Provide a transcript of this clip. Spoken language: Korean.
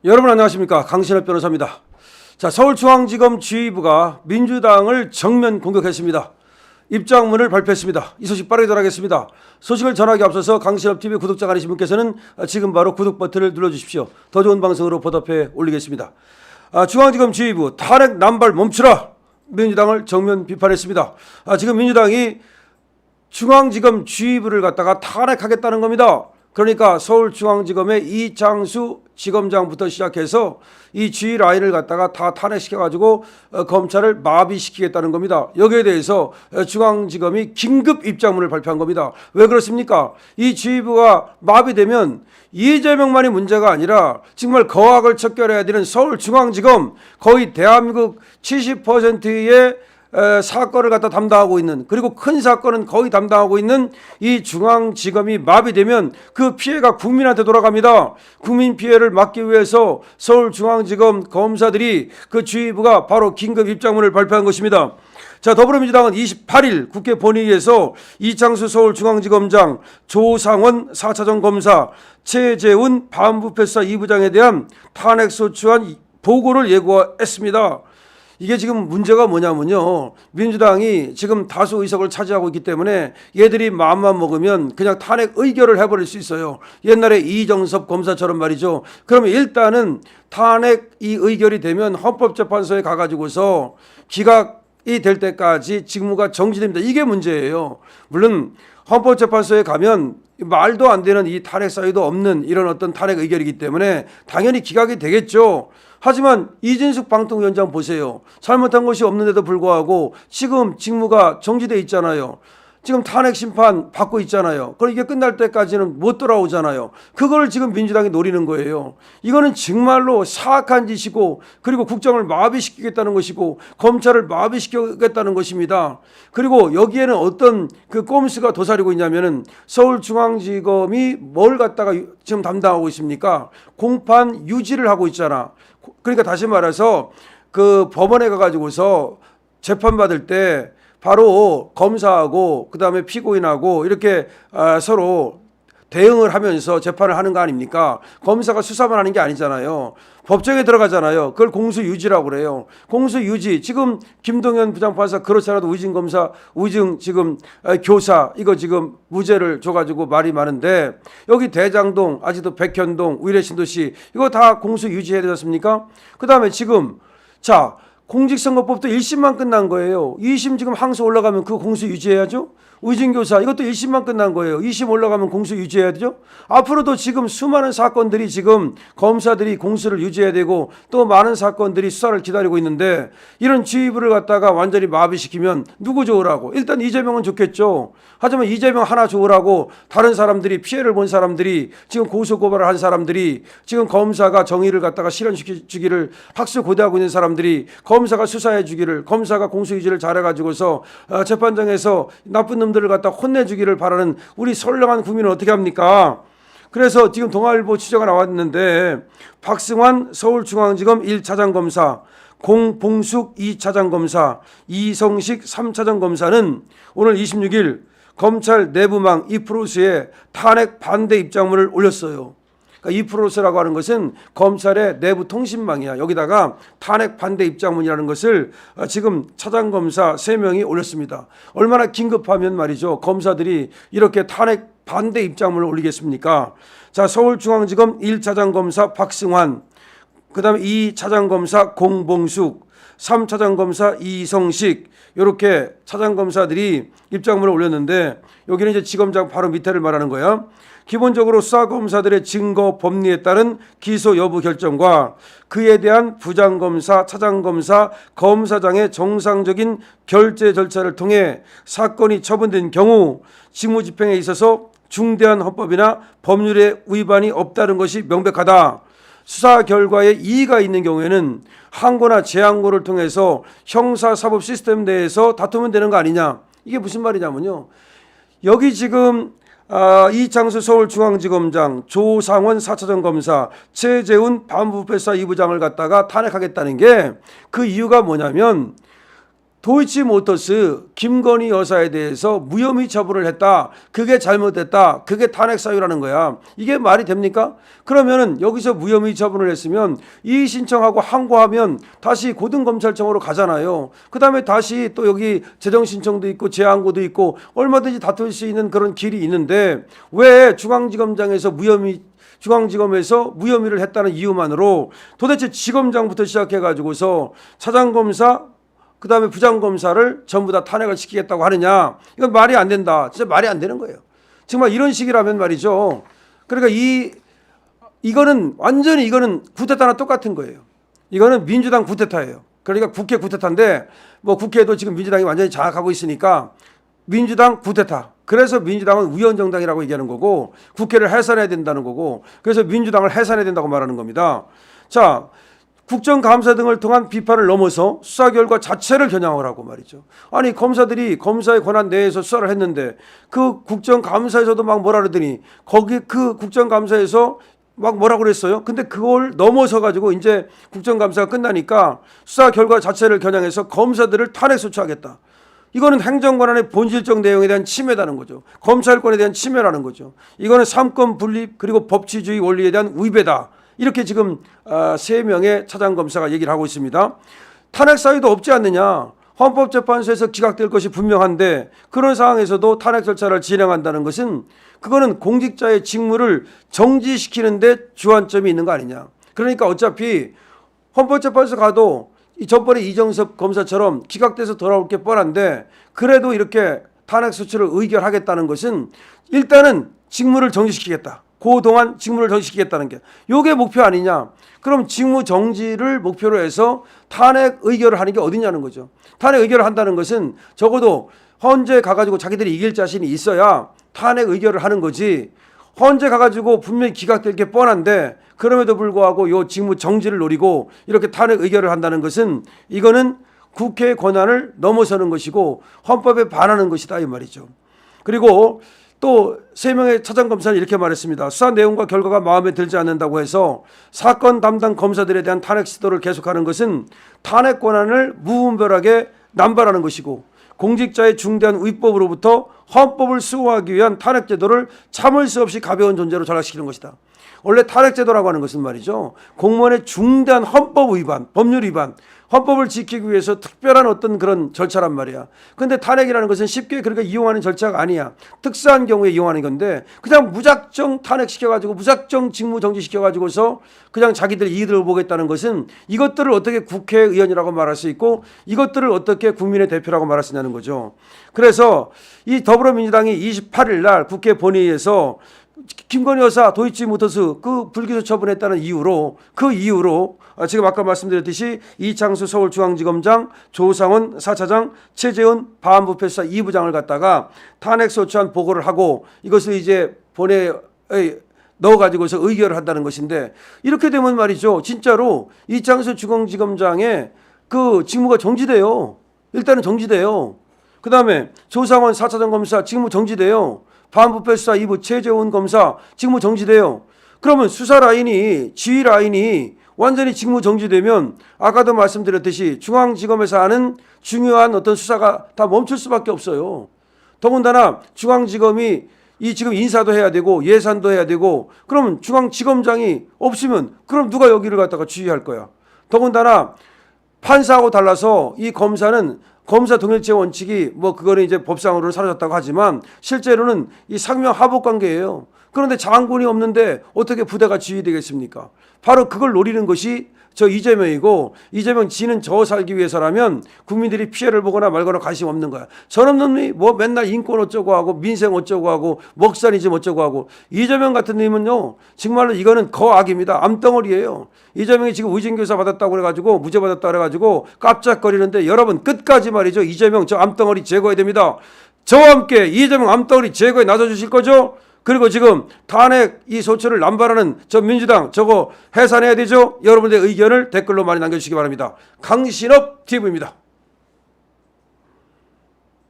여러분 안녕하십니까, 강신업 변호사입니다. 자, 서울중앙지검 지휘부가 민주당을 정면 공격했습니다. 입장문을 발표했습니다. 이 소식 빠르게 전하겠습니다. 소식을 전하기 앞서서 강신업TV 구독자가 아니신 분께서는 지금 바로 구독 버튼을 눌러주십시오. 더 좋은 방송으로 보답해 올리겠습니다. 중앙지검 지휘부 탄핵 남발 멈추라, 민주당을 정면 비판했습니다. 지금 민주당이 중앙지검 지휘부를 갖다가 탄핵하겠다는 겁니다. 그러니까 서울중앙지검의 이창수 지검장부터 시작해서 이 지휘 라인을 갖다가 다 탄핵시켜가지고 검찰을 마비시키겠다는 겁니다. 여기에 대해서 중앙지검이 긴급 입장문을 발표한 겁니다. 왜 그렇습니까? 이 지휘부가 마비되면 이재명만이 문제가 아니라 정말 거악을 척결해야 되는 서울중앙지검, 거의 대한민국 70%의 사건을 갖다 담당하고 있는, 그리고 큰 사건은 거의 담당하고 있는 이 중앙지검이 마비되면 그 피해가 국민한테 돌아갑니다. 국민 피해를 막기 위해서 서울중앙지검 검사들이, 그 지휘부가 바로 긴급 입장문을 발표한 것입니다. 자, 더불어민주당은 28일 국회 본회의에서 이창수 서울중앙지검장, 조상원 4차전 검사, 최재훈 반부패수사 2부장에 대한 탄핵소추안 보고를 예고했습니다. 이게 지금 문제가 뭐냐면요, 민주당이 지금 다수 의석을 차지하고 있기 때문에 얘들이 마음만 먹으면 그냥 탄핵 의결을 해버릴 수 있어요. 옛날에 이정섭 검사처럼 말이죠. 그러면 일단은 탄핵 이 의결이 되면 헌법재판소에 가가지고서 기각이 될 때까지 직무가 정지됩니다. 이게 문제예요. 물론 헌법재판소에 가면 말도 안 되는 이 탄핵 사유도 없는 이런 어떤 탄핵 의결이기 때문에 당연히 기각이 되겠죠. 하지만 이진숙 방통위원장 보세요. 잘못한 것이 없는데도 불구하고 지금 직무가 정지돼 있잖아요. 지금 탄핵 심판 받고 있잖아요. 그럼 이게 끝날 때까지는 못 돌아오잖아요. 그걸 지금 민주당이 노리는 거예요. 이거는 정말로 사악한 짓이고, 그리고 국정을 마비시키겠다는 것이고, 검찰을 마비시키겠다는 것입니다. 그리고 여기에는 어떤 그 꼼수가 도사리고 있냐면은, 서울중앙지검이 뭘 갖다가 지금 담당하고 있습니까? 공판 유지를 하고 있잖아. 그러니까 다시 말해서 그 법원에 가가지고서 재판받을 때 바로 검사하고 그다음에 피고인하고 이렇게 서로 대응을 하면서 재판을 하는 거 아닙니까? 검사가 수사만 하는 게 아니잖아요. 법정에 들어가잖아요. 그걸 공수유지라고 그래요. 공수유지. 지금 김동연 부장판사 그렇지 않아도 우징검사, 우징 지금 교사 이거 지금 무죄를 줘가지고 말이 많은데, 여기 대장동, 아직도 백현동, 의뢰신도시 이거 다 공수유지해야 되지 않습니까? 그 다음에 지금 자, 공직선거법도 1심만 끝난 거예요. 2심 지금 항소 올라가면 그 공수 유지해야죠. 의진교사 이것도 1심만 끝난 거예요. 2심 올라가면 공수 유지해야 되죠. 앞으로도 지금 수많은 사건들이 지금 검사들이 공수를 유지해야 되고, 또 많은 사건들이 수사를 기다리고 있는데, 이런 지휘부를 갖다가 완전히 마비시키면 누구 좋으라고? 일단 이재명은 좋겠죠. 하지만 이재명 하나 좋으라고 다른 사람들이, 피해를 본 사람들이, 지금 고소고발을 한 사람들이, 지금 검사가 정의를 갖다가 실현시키기를 학수고대하고 있는 사람들이, 검사가 수사해 주기를, 검사가 공수유지를 잘해가지고서 재판장에서 나쁜 놈들을 갖다 혼내주기를 바라는 우리 선량한 국민은 어떻게 합니까? 그래서 지금 동아일보 취재가 나왔는데, 박승환 서울중앙지검 1차장 검사, 공봉숙 2차장 검사, 이성식 3차장 검사는 오늘 26일 검찰 내부망 이프로스에 탄핵 반대 입장문을 올렸어요. 그러니까 이프로스라고 하는 것은 검찰의 내부 통신망이야. 여기다가 탄핵 반대 입장문이라는 것을 지금 차장검사 3명이 올렸습니다. 얼마나 긴급하면 말이죠, 검사들이 이렇게 탄핵 반대 입장문을 올리겠습니까? 자, 서울중앙지검 1차장검사 박승환, 그 다음에 2차장검사 공봉숙, 3차장검사 이성식, 이렇게 차장검사들이 입장문을 올렸는데, 여기는 이제 지검장 바로 밑에를 말하는 거야. 기본적으로 수사검사들의 증거 법리에 따른 기소 여부 결정과 그에 대한 부장검사, 차장검사, 검사장의 정상적인 결재 절차를 통해 사건이 처분된 경우 직무집행에 있어서 중대한 헌법이나 법률의 위반이 없다는 것이 명백하다. 수사 결과에 이의가 있는 경우에는 항고나 재항고를 통해서 형사사법 시스템 내에서 다투면 되는 거 아니냐. 이게 무슨 말이냐면요, 여기 지금 이창수 서울중앙지검장, 조상원 4차장 검사, 최재훈 반부패수사 2부장을 갖다가 탄핵하겠다는 게, 그 이유가 뭐냐면 도이치모터스 김건희 여사에 대해서 무혐의 처분을 했다. 그게 잘못됐다. 그게 탄핵 사유라는 거야. 이게 말이 됩니까? 그러면은 여기서 무혐의 처분을 했으면 이의 신청하고 항고하면 다시 고등검찰청으로 가잖아요. 그다음에 다시 또 여기 재정 신청도 있고 재항고도 있고 얼마든지 다툴 수 있는 그런 길이 있는데 왜 중앙지검장에서 무혐의를 했다는 이유만으로 도대체 지검장부터 시작해가지고서 차장검사 그다음에 부장검사를 전부 다 탄핵을 시키겠다고 하느냐. 이건 말이 안 된다. 진짜 말이 안 되는 거예요. 정말 이런 식이라면 말이죠. 그러니까 이거는 완전히 이거는 쿠데타나 똑같은 거예요. 이거는 민주당 쿠데타예요. 그러니까 국회 쿠데타인데 뭐 국회도 지금 민주당이 완전히 장악하고 있으니까 민주당 쿠데타. 그래서 민주당은 위헌정당이라고 얘기하는 거고 국회를 해산해야 된다는 거고 그래서 민주당을 해산해야 된다고 말하는 겁니다. 자, 국정감사 등을 통한 비판을 넘어서 수사 결과 자체를 겨냥하라고 말이죠. 아니 검사들이 검사의 권한 내에서 수사를 했는데 그 국정감사에서도 막 뭐라 그러더니 거기 그 국정감사에서 막 뭐라고 그랬어요. 근데 그걸 넘어서 가지고 이제 국정감사가 끝나니까 수사 결과 자체를 겨냥해서 검사들을 탄핵 소추하겠다. 이거는 행정권한의 본질적 내용에 대한 침해라는 거죠. 검찰권에 대한 침해라는 거죠. 이거는 삼권 분립 그리고 법치주의 원리에 대한 위배다. 이렇게 지금 3명의 차장검사가 얘기를 하고 있습니다. 탄핵 사유도 없지 않느냐. 헌법재판소에서 기각될 것이 분명한데 그런 상황에서도 탄핵 절차를 진행한다는 것은 그거는 공직자의 직무를 정지시키는 데 주안점이 있는 거 아니냐. 그러니까 어차피 헌법재판소 가도 전번에 이정섭 검사처럼 기각돼서 돌아올 게 뻔한데 그래도 이렇게 탄핵 소추를 의결하겠다는 것은 일단은 직무를 정지시키겠다. 그동안 직무를 정지시키겠다는 게 이게 목표 아니냐. 그럼 직무 정지를 목표로 해서 탄핵 의결을 하는 게 어디냐는 거죠. 탄핵 의결을 한다는 것은 적어도 헌재 가가지고 자기들이 이길 자신이 있어야 탄핵 의결을 하는 거지. 헌재 가가지고 분명히 기각될 게 뻔한데 그럼에도 불구하고 이 직무 정지를 노리고 이렇게 탄핵 의결을 한다는 것은 이거는 국회의 권한을 넘어서는 것이고 헌법에 반하는 것이다 이 말이죠. 그리고 또 3명의 차장검사는 이렇게 말했습니다. 수사 내용과 결과가 마음에 들지 않는다고 해서 사건 담당 검사들에 대한 탄핵 시도를 계속하는 것은 탄핵 권한을 무분별하게 남발하는 것이고 공직자의 중대한 위법으로부터 헌법을 수호하기 위한 탄핵 제도를 참을 수 없이 가벼운 존재로 전락시키는 것이다. 원래 탄핵 제도라고 하는 것은 말이죠. 공무원의 중대한 헌법 위반, 법률 위반, 헌법을 지키기 위해서 특별한 어떤 그런 절차란 말이야. 근데 탄핵이라는 것은 쉽게 그렇게 이용하는 절차가 아니야. 특수한 경우에 이용하는 건데 그냥 무작정 탄핵시켜가지고 무작정 직무 정지시켜가지고서 그냥 자기들 이익을 보겠다는 것은 이것들을 어떻게 국회의원이라고 말할 수 있고 이것들을 어떻게 국민의 대표라고 말할 수 있냐는 거죠. 그래서 이 더불어민주당이 28일 날 국회 본회의에서 김건희 여사 도이치모터스 그 불기소 처분했다는 이유로 지금 아까 말씀드렸듯이 이창수 서울중앙지검장, 조상원 4차장, 최재훈 반부패수사 2부장을 갖다가 탄핵 소추안 보고를 하고 이것을 이제 본회의에 넣어가지고서 의결을 한다는 것인데 이렇게 되면 말이죠. 진짜로 이창수 중앙지검장의 그 직무가 정지돼요. 일단은 정지돼요. 그 다음에 조상원 4차장 검사 직무 정지돼요. 반부패수사 2부 최재훈 검사 직무 정지돼요. 그러면 수사 라인이 지휘 라인이 완전히 직무 정지되면 아까도 말씀드렸듯이 중앙지검에서 하는 중요한 어떤 수사가 다 멈출 수밖에 없어요. 더군다나 중앙지검이 이 지금 인사도 해야 되고 예산도 해야 되고 그럼 중앙지검장이 없으면 그럼 누가 여기를 갖다가 지휘할 거야. 더군다나 판사하고 달라서 이 검사는 검사 동일체 원칙이 뭐 그거는 이제 법상으로는 사라졌다고 하지만 실제로는 이 상명 하복 관계예요. 그런데 장군이 없는데 어떻게 부대가 지휘되겠습니까? 바로 그걸 노리는 것이 저 이재명이고 이재명 지는 저 살기 위해서라면 국민들이 피해를 보거나 말거나 관심 없는 거야. 저런 놈이 뭐 맨날 인권 어쩌고 하고 민생 어쩌고 하고 먹사니즘 어쩌고 하고 이재명 같은 놈은요 정말로 이거는 거악입니다. 암덩어리예요. 이재명이 지금 의진교사 받았다고 그래가지고 무죄 받았다고 그래가지고 깜짝거리는데 여러분 끝까지 말이죠. 이재명 저 암덩어리 제거해야 됩니다. 저와 함께 이재명 암덩어리 제거에 나서주실 거죠? 그리고 지금 탄핵 이 소추를 남발하는 저 민주당 저거 해산해야 되죠? 여러분들의 의견을 댓글로 많이 남겨주시기 바랍니다. 강신업 TV입니다.